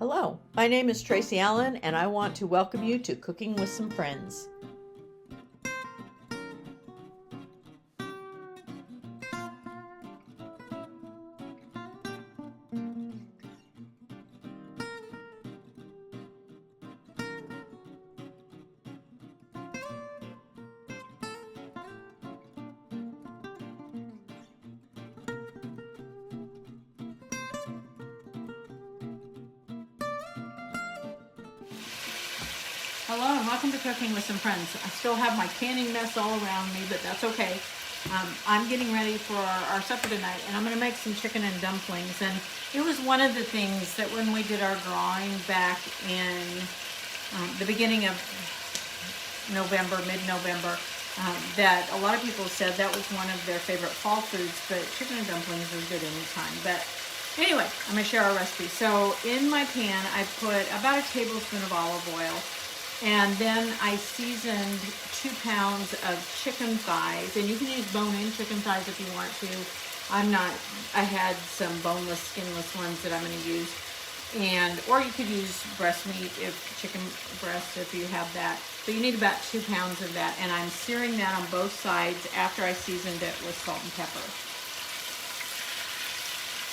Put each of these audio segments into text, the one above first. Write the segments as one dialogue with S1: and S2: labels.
S1: Hello, my name is Tracy Allen, and I want to welcome you to Cooking with Some Friends. Hello and welcome to Cooking with Some Friends. I still have my canning mess all around me, but that's okay. I'm getting ready for our supper tonight, and I'm going to make some chicken and dumplings. And it was one of the things that when we did our drawing back in the beginning of November, mid-November, that a lot of people said that was one of their favorite fall foods, but chicken and dumplings are good anytime. But anyway, I'm going to share our recipe. So in my pan, I put about a tablespoon of olive oil. And then I seasoned 2 pounds of chicken thighs, and you can use bone-in chicken thighs if you want to. I had some boneless, skinless ones that I'm going to use. Or you could use breast meat, chicken breast, if you have that. So you need about 2 pounds of that, and I'm searing that on both sides after I seasoned it with salt and pepper.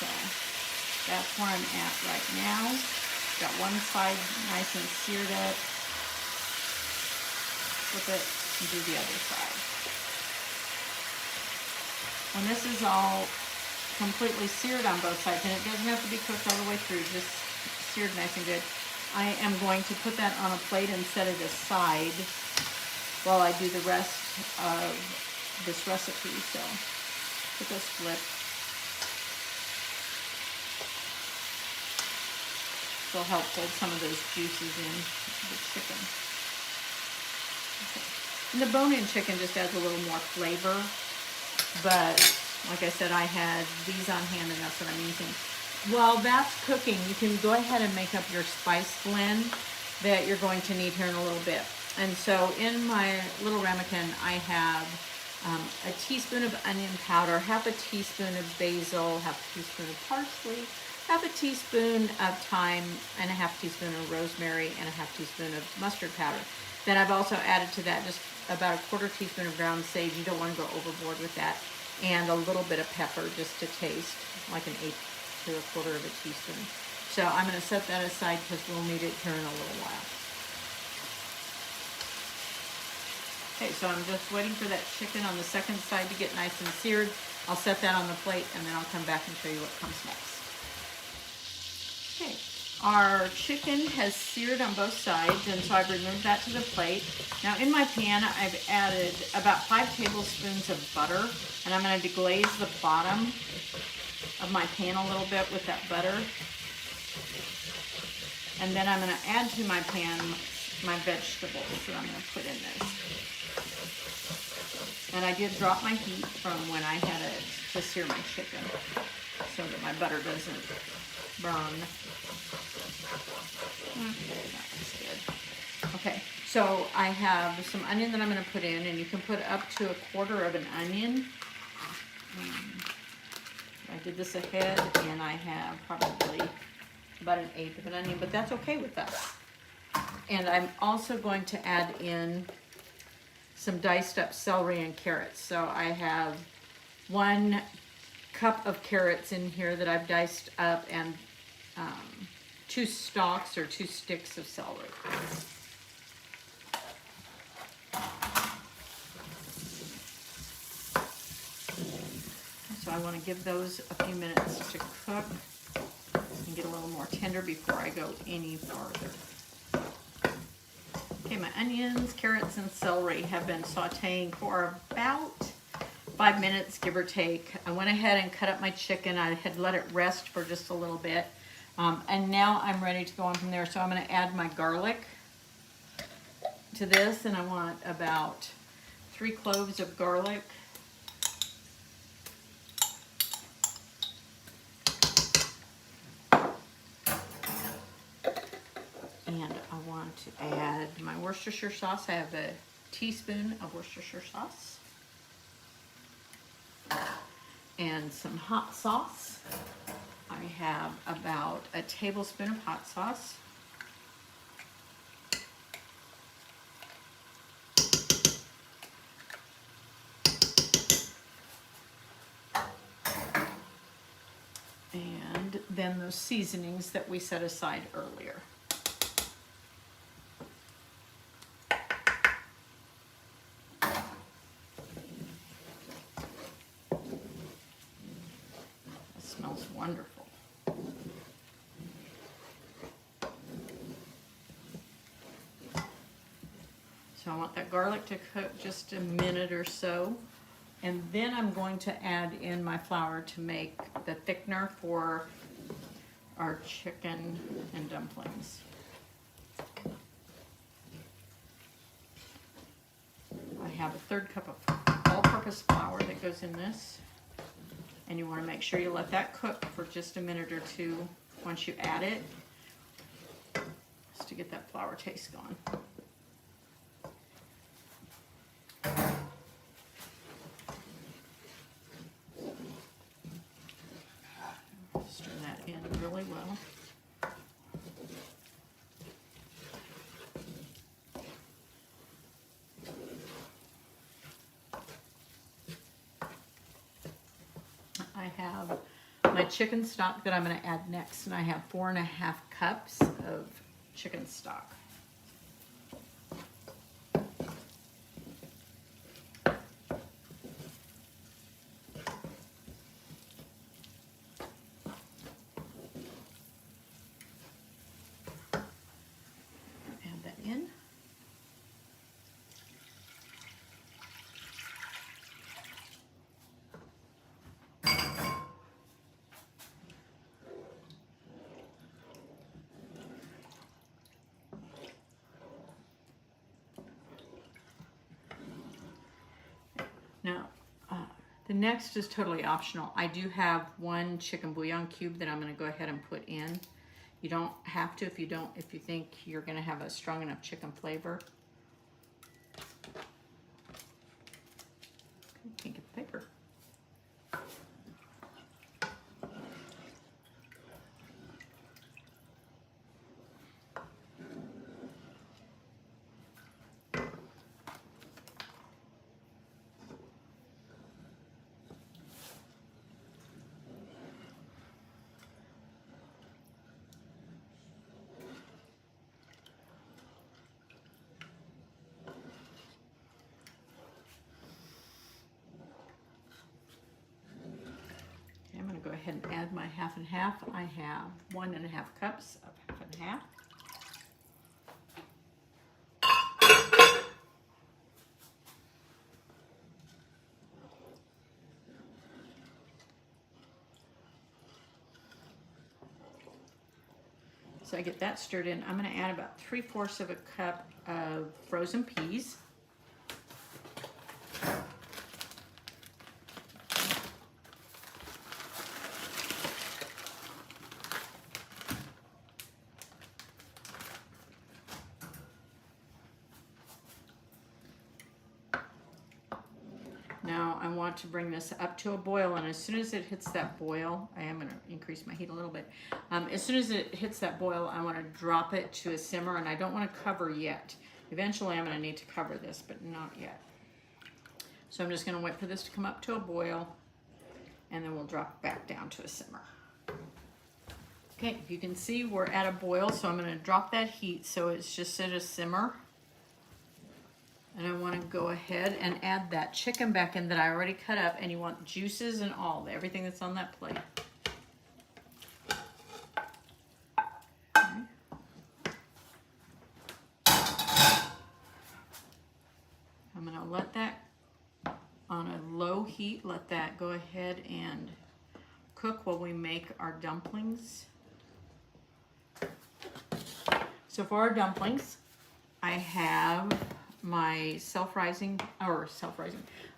S1: So that's where I'm at right now. Got one side nice and seared up. Flip it and do the other side. When this is all completely seared on both sides, and it doesn't have to be cooked all the way through, just seared nice and good, I am going to put that on a plate and set it aside while I do the rest of this recipe. So put this flip. This will help hold some of those juices in the chicken. And the bone-in chicken just adds a little more flavor, but like I said, I had these on hand and that's what I'm using. While that's cooking, you can go ahead and make up your spice blend that you're going to need here in a little bit. And so in my little ramekin, I have a teaspoon of onion powder, half a teaspoon of basil, half a teaspoon of parsley, half a teaspoon of thyme, and a half teaspoon of rosemary, and a half teaspoon of mustard powder. Then I've also added to that just about a quarter teaspoon of ground sage. You don't want to go overboard with that. And a little bit of pepper just to taste, like an eighth to a quarter of a teaspoon. So I'm going to set that aside because we'll need it here in a little while. Okay, so I'm just waiting for that chicken on the second side to get nice and seared. I'll set that on the plate and then I'll come back and show you what comes next. Okay. Our chicken has seared on both sides, and so I've removed that to the plate. Now in my pan, I've added about 5 tablespoons of butter, and I'm going to deglaze the bottom of my pan a little bit with that butter. And then I'm going to add to my pan my vegetables that I'm going to put in this. And I did drop my heat from when I had it to sear my chicken so that my butter doesn't burn. Okay, that was good. Okay, so I have some onion that I'm going to put in, and you can put up to a quarter of an onion. I did this ahead, and I have probably about an eighth of an onion, but that's okay with us. And I'm also going to add in some diced up celery and carrots. So I have 1 cup of carrots in here that I've diced up, and 2 stalks or 2 sticks of celery. So I want to give those a few minutes to cook and get a little more tender before I go any farther. Okay, my onions, carrots, and celery have been sauteing for about 5 minutes, give or take. I went ahead and cut up my chicken. I had let it rest for just a little bit. And now I'm ready to go on from there. So I'm going to add my garlic to this, and I want about 3 cloves of garlic. And I want to add my Worcestershire sauce. I have a teaspoon of Worcestershire sauce. And some hot sauce. I have about a tablespoon of hot sauce. And then those seasonings that we set aside earlier. That smells wonderful. So I want that garlic to cook just a minute or so. And then I'm going to add in my flour to make the thickener for our chicken and dumplings. I have a 1/3 cup of all-purpose flour that goes in this. And you want to make sure you let that cook for just a minute or two once you add it, just to get that flour taste going. Stir that in really well. I have my chicken stock that I'm going to add next, and I have 4½ cups of chicken stock. Add that in. Now, the next is totally optional. I do have 1 chicken bouillon cube that I'm going to go ahead and put in. You don't have to if you think you're going to have a strong enough chicken flavor. Can't get the paper. Go ahead and add my 1/2 and 1/2. I have 1½ cups of 1/2 and 1/2. So I get that stirred in. I'm going to add about 3/4 of a cup of frozen peas. Now I want to bring this up to a boil, and as soon as it hits that boil, I am going to increase my heat a little bit. As soon as it hits that boil, I want to drop it to a simmer, and I don't want to cover yet. Eventually I'm going to need to cover this, but not yet. So I'm just going to wait for this to come up to a boil, and then we'll drop it back down to a simmer. Okay, you can see we're at a boil, so I'm going to drop that heat so it's just at a simmer. And I want to go ahead and add that chicken back in that I already cut up, and you want juices and all, everything that's on that plate. Okay. I'm going to let that on a low heat, let that go ahead and cook while we make our dumplings. So for our dumplings, I have my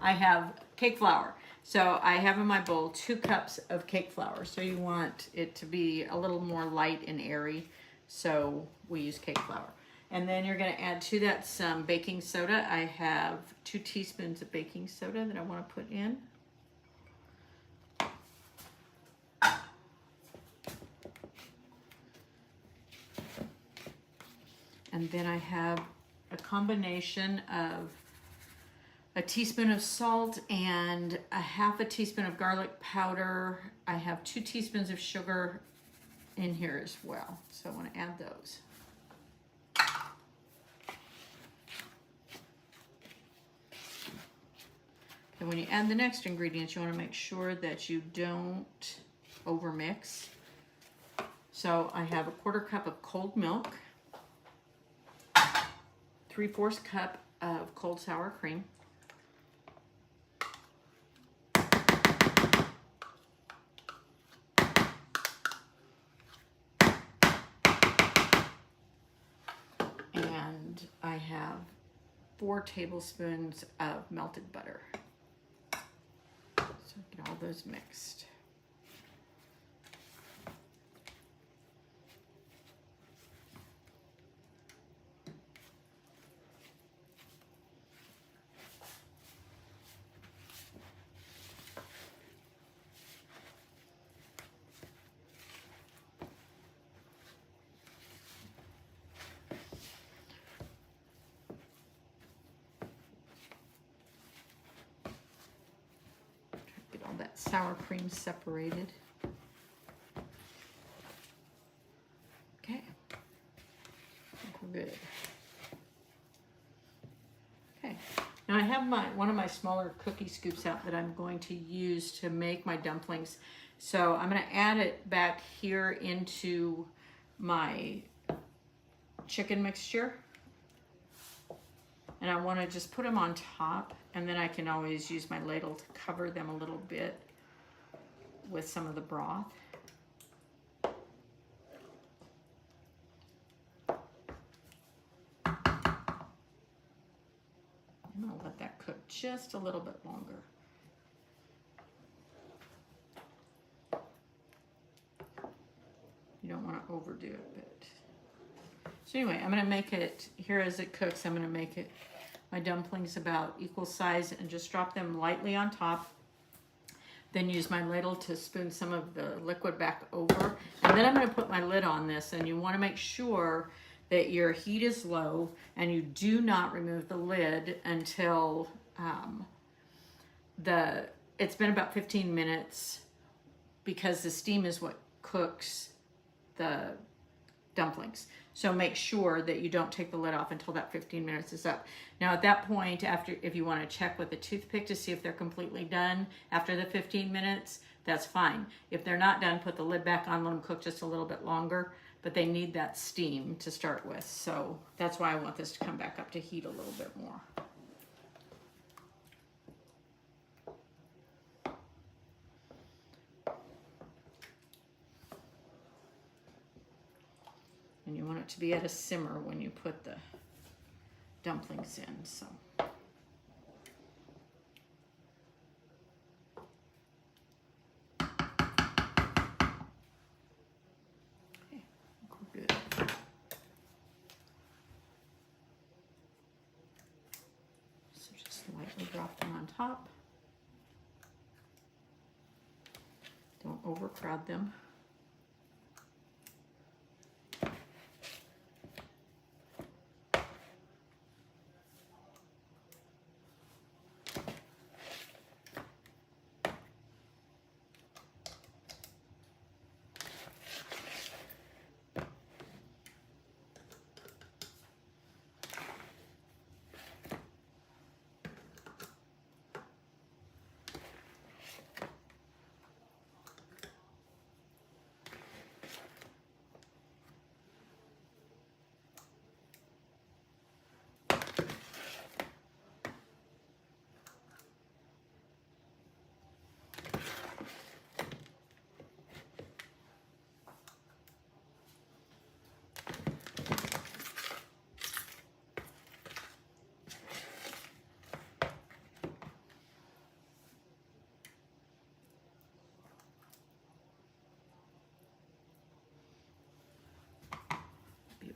S1: I have cake flour. So I have in my bowl 2 cups of cake flour. So you want it to be a little more light and airy, so we use cake flour. And then you're going to add to that some baking soda. I have 2 teaspoons of baking soda that I want to put in. And then I have a combination of a teaspoon of salt and a half a teaspoon of garlic powder. I have 2 teaspoons of sugar in here as well. So I want to add those. And when you add the next ingredients, you want to make sure that you don't overmix. So I have a 1/4 cup of cold milk, 3/4 cup of cold sour cream, and I have 4 tablespoons of melted butter. So get all those mixed. Get all that sour cream separated. Okay, I think we're good. Okay, now I have one of my smaller cookie scoops out that I'm going to use to make my dumplings. So I'm going to add it back here into my chicken mixture. And I want to just put them on top, and then I can always use my ladle to cover them a little bit with some of the broth. And I'll let that cook just a little bit longer. You don't want to overdo it, but so anyway, I'm going to make it here as it cooks. I'm going to make it my dumplings about equal size and just drop them lightly on top. Then use my ladle to spoon some of the liquid back over. And then I'm going to put my lid on this, and you want to make sure that your heat is low and you do not remove the lid until it's been about 15 minutes, because the steam is what cooks the dumplings. So make sure that you don't take the lid off until that 15 minutes is up. Now at that point, if you want to check with a toothpick to see if they're completely done after the 15 minutes, that's fine. If they're not done, put the lid back on, let them cook just a little bit longer, but they need that steam to start with. So that's why I want this to come back up to heat a little bit more. And you want it to be at a simmer when you put the dumplings in. So. Okay, we're good. So just lightly drop them on top. Don't overcrowd them.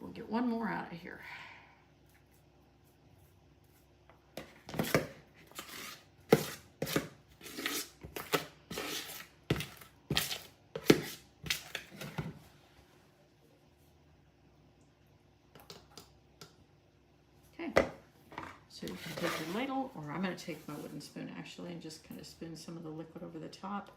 S1: We'll get one more out of here. So you can take your ladle, or I'm going to take my wooden spoon actually and just kind of spoon some of the liquid over the top.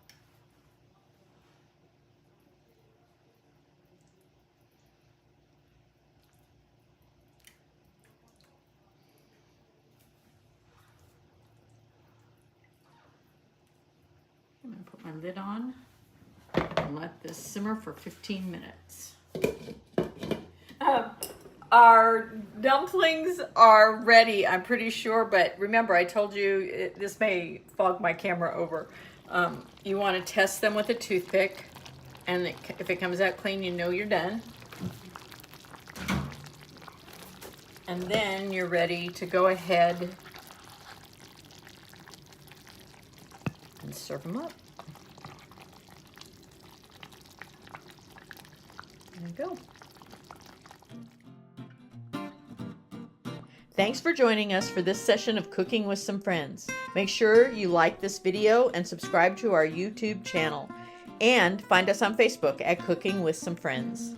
S1: I'm going to put my lid on and let this simmer for 15 minutes. Our dumplings are ready, I'm pretty sure, but remember I told you this may fog my camera over. You want to test them with a toothpick, and if it comes out clean, you know you're done. And then you're ready to go ahead and serve them up. There you go. Thanks for joining us for this session of Cooking with Some Friends. Make sure you like this video and subscribe to our YouTube channel. And find us on Facebook at Cooking with Some Friends.